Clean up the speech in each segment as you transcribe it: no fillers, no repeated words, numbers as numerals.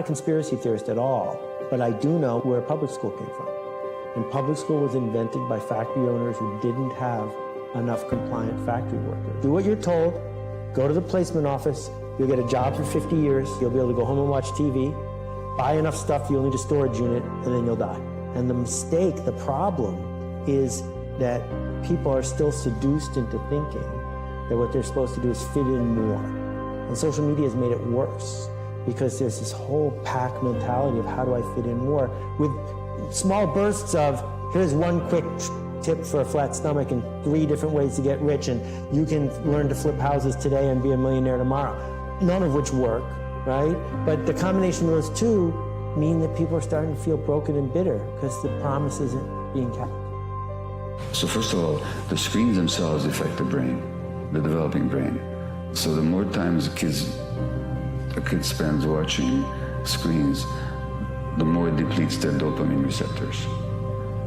not a conspiracy theorist at all, but I do know where public school came from. And public school was invented by factory owners who didn't have enough compliant factory workers. Do what you're told, go to the placement office, you'll get a job for 50 years, you'll be able to go home and watch TV, buy enough stuff, you'll need a storage unit, and then you'll die. And the mistake, the problem, is that people are still seduced into thinking that what they're supposed to do is fit in more. And social media has made it worse because there's this whole pack mentality of how do I fit in more, with small bursts of here's one quick tip for a flat stomach and 3 different ways to get rich, and you can learn to flip houses today and be a millionaire tomorrow. None of which work, right? But the combination of those two mean that people are starting to feel broken and bitter because the promise isn't being kept. So first of all, the screens themselves affect the brain, the developing brain. So the more times a kid spends watching screens, the more it depletes their dopamine receptors.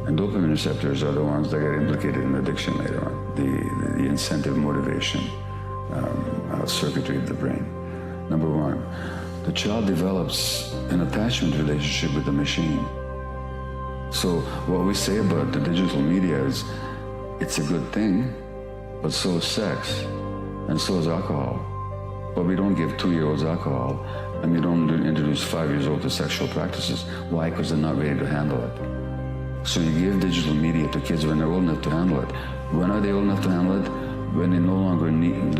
And dopamine receptors are the ones that get implicated in addiction later on, the incentive motivation circuitry of the brain. Number one, the child develops an attachment relationship with the machine. So what we say about the digital media is it's a good thing, but so is sex, and so is alcohol. But we don't give 2-year-olds alcohol, and we don't introduce 5-years-old to sexual practices. Why? Because they're not ready to handle it. So you give digital media to kids when they're old enough to handle it. When are they old enough to handle it? When they no longer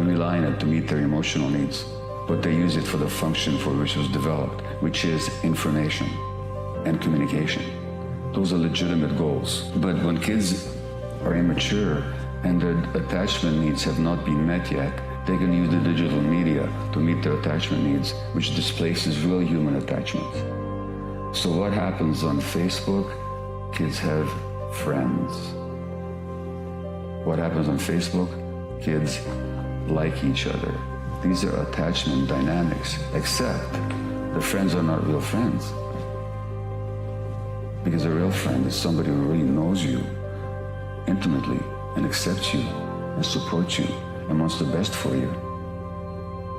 rely on it to meet their emotional needs, but they use it for the function for which it was developed, which is information and communication. Those are legitimate goals. But when kids are immature and their attachment needs have not been met yet, they can use the digital media to meet their attachment needs, which displaces real human attachment. So what happens on Facebook? Kids have friends. What happens on Facebook? Kids like each other. These are attachment dynamics, except the friends are not real friends. Because a real friend is somebody who really knows you intimately and accepts you and supports you and wants the best for you.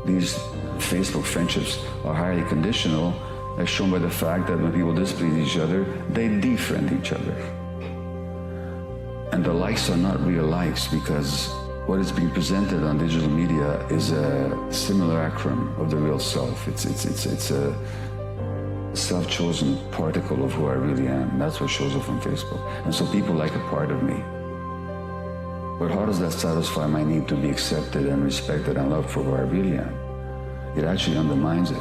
These Facebook friendships are highly conditional, as shown by the fact that when people displease each other, they defriend each other. And the likes are not real likes, because what is being presented on digital media is a simulacrum of the real self. It's a self-chosen particle of who I really am. That's what shows up on Facebook. And so people like a part of me. But how does that satisfy my need to be accepted and respected and loved for who I really am? It actually undermines it.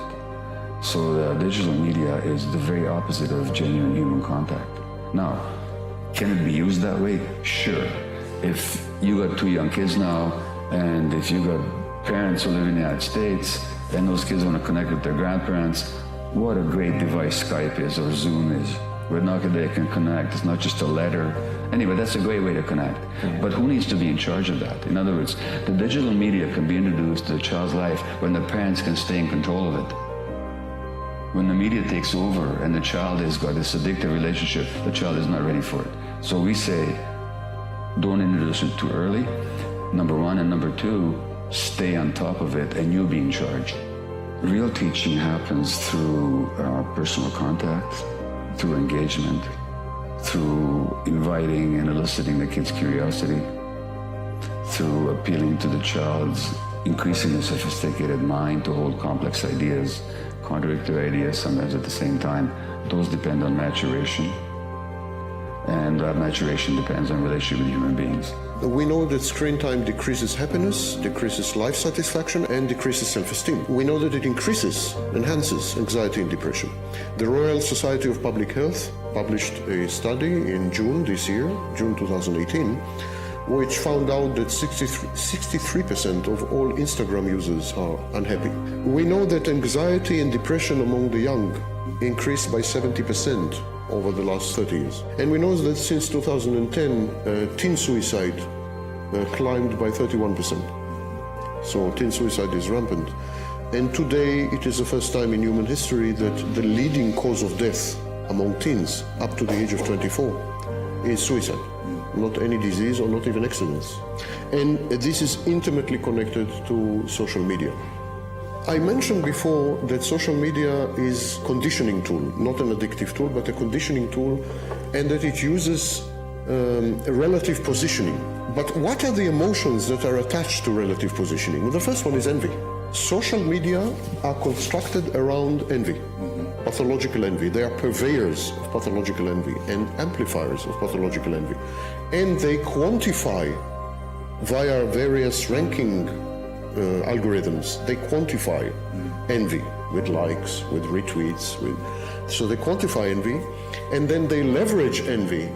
So the digital media is the very opposite of genuine human contact. Now, can it be used that way? Sure. If you got 2 young kids now, and if you got parents who live in the United States, and those kids want to connect with their grandparents, what a great device Skype is or Zoom is. Where now they can connect. It's not just a letter. Anyway, that's a great way to connect. But who needs to be in charge of that? In other words, the digital media can be introduced to the child's life when the parents can stay in control of it. When the media takes over and the child has got this addictive relationship, the child is not ready for it. So we say, don't introduce it too early, number one, and number two, stay on top of it and you be in charge. Real teaching happens through personal contact, through engagement, through inviting and eliciting the kid's curiosity, through appealing to the child's increasingly sophisticated mind to hold complex ideas, contradictory ideas sometimes at the same time. Those depend on maturation, and that maturation depends on relationship with human beings. We know that screen time decreases happiness, decreases life satisfaction, and decreases self-esteem. We know that it enhances anxiety and depression. The Royal Society of Public Health published a study in June this year, June 2018, which found out that 63% of all Instagram users are unhappy. We know that anxiety and depression among the young increased by 70% over the last 30 years. And we know that since 2010, teen suicide climbed by 31%. So teen suicide is rampant. And today, it is the first time in human history that the leading cause of death among teens up to the age of 24 is suicide. Not any disease or not even accidents. And this is intimately connected to social media. I mentioned before that social media is conditioning tool, not an addictive tool, but a conditioning tool, and that it uses relative positioning. But what are the emotions that are attached to relative positioning? Well, the first one is envy. Social media are constructed around envy, pathological envy. They are purveyors of pathological envy and amplifiers of pathological envy. And they quantify via various ranking algorithms. They quantify envy with likes, with retweets, so they quantify envy, and then they leverage envy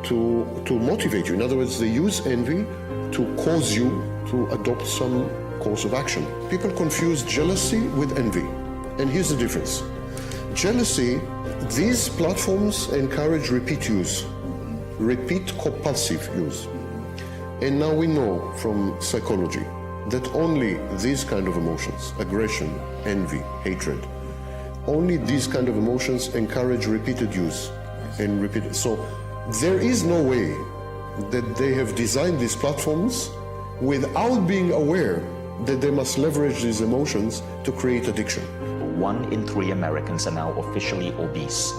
to motivate you. In other words, they use envy to cause you to adopt some course of action. People confuse jealousy with envy, and here's the difference. Jealousy, these platforms encourage repeat use, repeat compulsive use. And now we know from psychology that only these kind of emotions, aggression, envy, hatred, only these kind of emotions encourage repeated use and repeated. So there is no way that they have designed these platforms without being aware that they must leverage these emotions to create addiction. 1 in 3 Americans are now officially obese.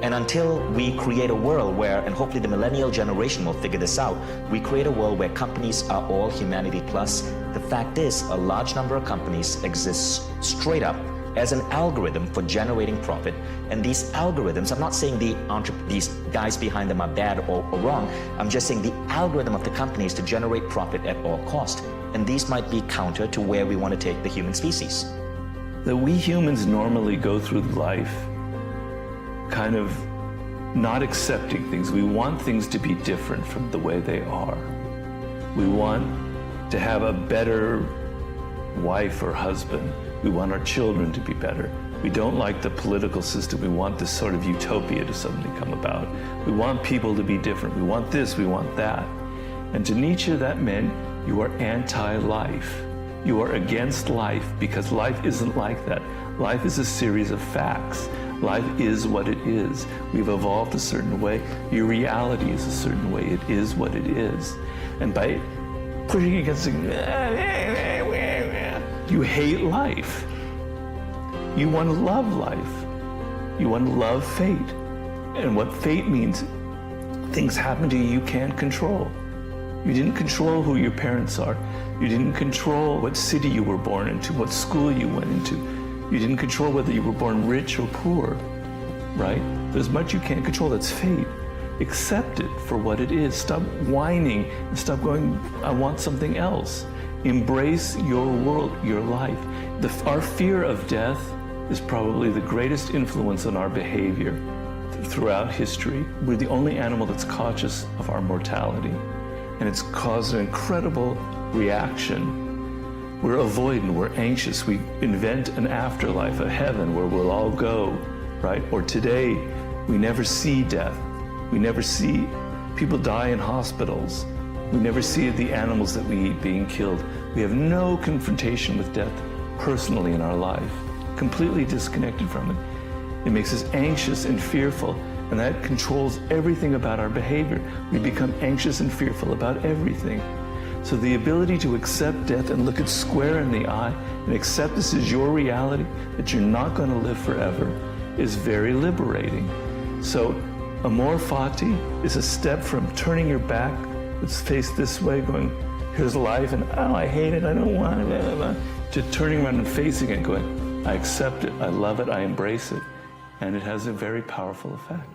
And until we create a world where, and hopefully the millennial generation will figure this out, we create a world where companies are all humanity plus. The fact is, a large number of companies exist straight up as an algorithm for generating profit. And these algorithms, I'm not saying these guys behind them are bad or wrong, I'm just saying the algorithm of the company is to generate profit at all cost. And these might be counter to where we want to take the human species. That we humans normally go through life kind of not accepting things. We want things to be different from the way they are. We want to have a better wife or husband. We want our children to be better. We don't like the political system. We want this sort of utopia to suddenly come about. We want people to be different. We want this, we want that. And to Nietzsche, that meant you are anti-life. You are against life because life isn't like that. Life is a series of facts. Life is what it is. We've evolved a certain way. Your reality is a certain way. It is what it is. And by pushing against it, you hate life. You want to love life. You want to love fate. And what fate means, things happen to you you can't control. You didn't control who your parents are. You didn't control what city you were born into, what school you went into. You didn't control whether you were born rich or poor, right? There's much you can't control. That's fate. Accept it for what it is. Stop whining and stop going, I want something else. Embrace your world, your life. Our fear of death is probably the greatest influence on our behavior throughout history. We're the only animal that's conscious of our mortality. And it's caused an incredible reaction. We're avoidant, we're anxious, we invent an afterlife, a heaven where we'll all go, right? Or today, we never see death. We never see people die in hospitals. We never see the animals that we eat being killed. We have no confrontation with death personally in our life, completely disconnected from it. It makes us anxious and fearful, and that controls everything about our behavior. We become anxious and fearful about everything. So the ability to accept death and look it square in the eye and accept this is your reality, that you're not going to live forever, is very liberating. So amor fati is a step from turning your back, let's face this way, going, here's life, and oh, I hate it, I don't want it, blah, blah, blah, to turning around and facing it, going, I accept it, I love it, I embrace it. And it has a very powerful effect.